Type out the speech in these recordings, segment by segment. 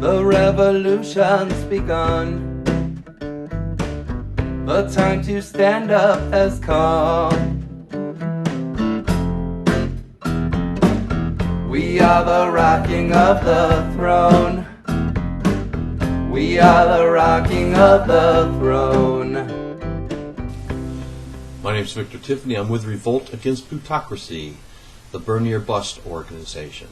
The revolution's begun. The time to stand up has come. We are the rocking of the throne. We are the rocking of the throne. My name is Victor Tiffany. I'm with Revolt Against Plutocracy, the Burn Your Bust organization.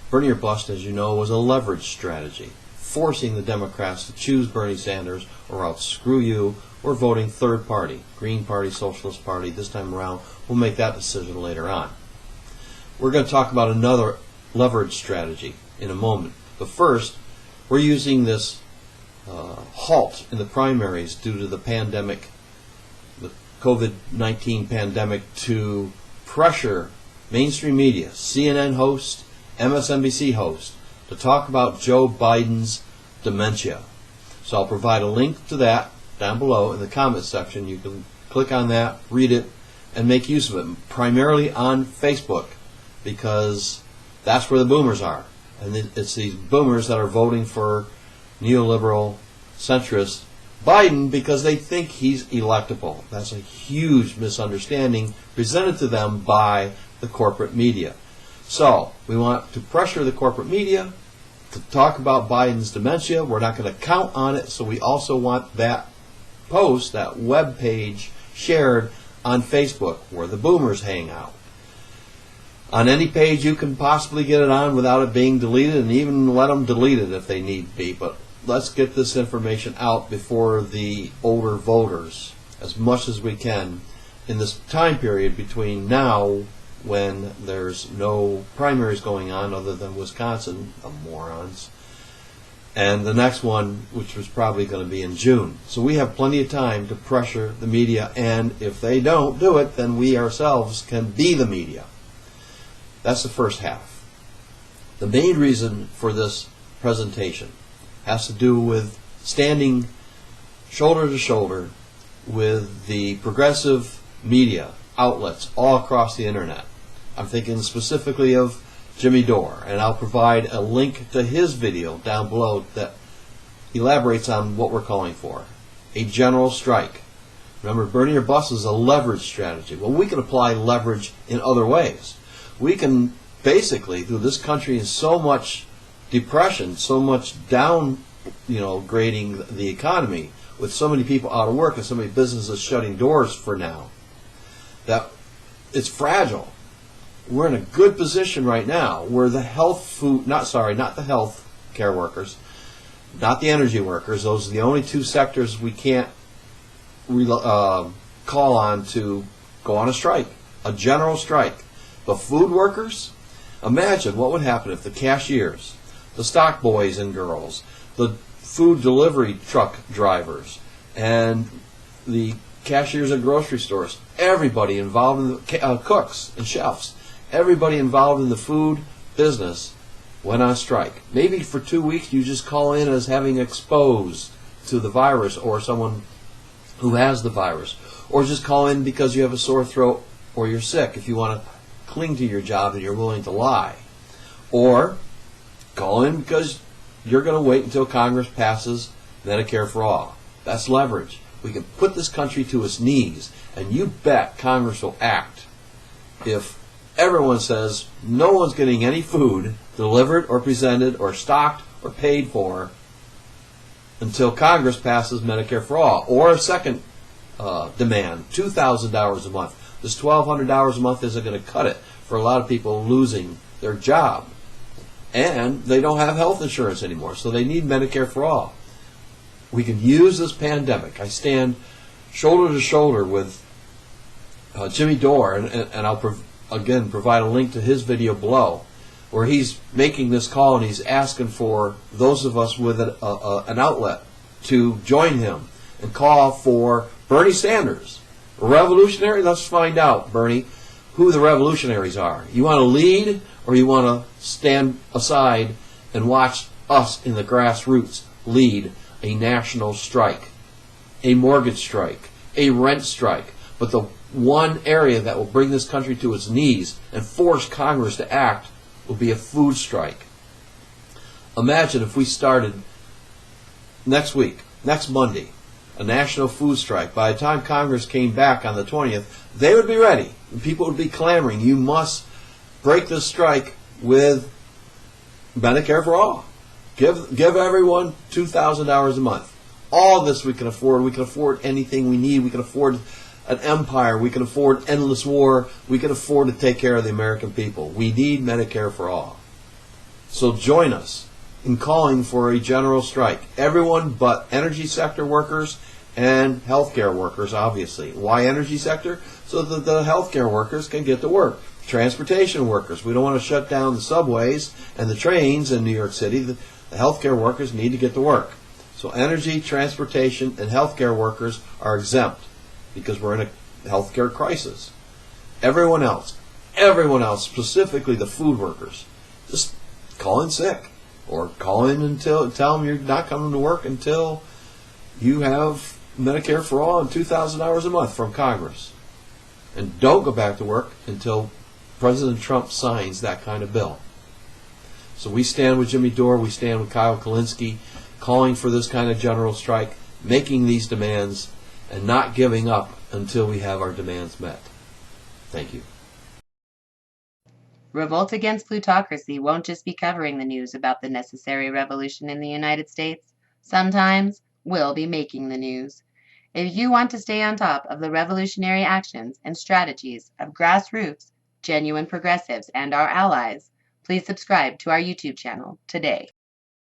Burn Your Bust, as you know, was a leverage strategy, forcing the Democrats to choose Bernie Sanders or else screw you, or voting third party, Green Party, Socialist Party. This time around, we'll make that decision later on. We're going to talk about another leverage strategy in a moment. But first, we're using this halt in the primaries due to the pandemic, the COVID-19 pandemic, to pressure mainstream media, CNN host, MSNBC host, to talk about Joe Biden's dementia. So I'll provide a link to that down below in the comment section. You can click on that, read it, and make use of it, primarily on Facebook, because that's where the boomers are. And it's these boomers that are voting for neoliberal, centrist Biden because they think he's electable. That's a huge misunderstanding presented to them by the corporate media. So we want to pressure the corporate media to talk about Biden's dementia. We're not going to count on it, so we also want that post, that web page, shared on Facebook where the boomers hang out. On any page you can possibly get it on without it being deleted, and even let them delete it if they need be. But let's get this information out before the older voters as much as we can in this time period between now, when there's no primaries going on other than Wisconsin, the morons, and the next one, which was probably going to be in June. So we have plenty of time to pressure the media, and if they don't do it, then we ourselves can be the media. That's the first half. The main reason for this presentation has to do with standing shoulder to shoulder with the progressive media outlets all across the internet. I'm thinking specifically of Jimmy Dore, and I'll provide a link to his video down below that elaborates on what we're calling for. A general strike. Remember, burning your bus is a leverage strategy. Well, we can apply leverage in other ways. We can basically, through this country in so much depression, so much grading the economy, with so many people out of work and so many businesses shutting doors for now, that it's fragile. We're in a good position right now where the not the health care workers, not the energy workers, those are the only two sectors we can't call on to go on a strike, a general strike. The food workers, imagine what would happen if the cashiers, the stock boys and girls, the food delivery truck drivers, and the cashiers at grocery stores, everybody involved in the cooks and chefs, everybody involved in the food business went on strike. Maybe for 2 weeks you just call in as having exposed to the virus or someone who has the virus, or just call in because you have a sore throat or you're sick if you want to cling to your job and you're willing to lie, or call in because you're going to wait until Congress passes Medicare for all. That's leverage. We can put this country to its knees, and you bet Congress will act if everyone says no one's getting any food delivered or presented or stocked or paid for until Congress passes Medicare for all. Or a second demand, $2,000 a month. This $1,200 a month isn't going to cut it for a lot of people losing their job. And they don't have health insurance anymore, so they need Medicare for all. We can use this pandemic. I stand shoulder to shoulder with Jimmy Dore, and I'll again provide a link to his video below, where he's making this call and he's asking for those of us with an outlet to join him and call for Bernie Sanders. A revolutionary? Let's find out, Bernie, who the revolutionaries are. You want to lead, or you want to stand aside and watch us in the grassroots lead a national strike, a mortgage strike, a rent strike? But the one area that will bring this country to its knees and force Congress to act will be a food strike. Imagine if we started next week, next Monday, a national food strike. By the time Congress came back on the 20th, they would be ready. And people would be clamoring, you must break this strike with Medicare for all. Give everyone $2,000 a month. All this we can afford. We can afford anything we need. We can afford an empire. We can afford endless war. We can afford to take care of the American people. We need Medicare for all. So join us in calling for a general strike. Everyone but energy sector workers and healthcare workers, obviously. Why energy sector? So that the healthcare workers can get to work. Transportation workers. We don't want to shut down the subways and the trains in New York City. The healthcare workers need to get to work. So energy, transportation, and healthcare workers are exempt because we're in a healthcare crisis. Everyone else, specifically the food workers, just call in sick. Or call in and tell them you're not coming to work until you have Medicare for all and $2,000 a month from Congress. And don't go back to work until President Trump signs that kind of bill. So we stand with Jimmy Dore, we stand with Kyle Kulinski, calling for this kind of general strike, making these demands, and not giving up until we have our demands met. Thank you. Revolt Against Plutocracy won't just be covering the news about the necessary revolution in the United States. Sometimes we'll be making the news. If you want to stay on top of the revolutionary actions and strategies of grassroots, genuine progressives, and our allies, please subscribe to our YouTube channel today.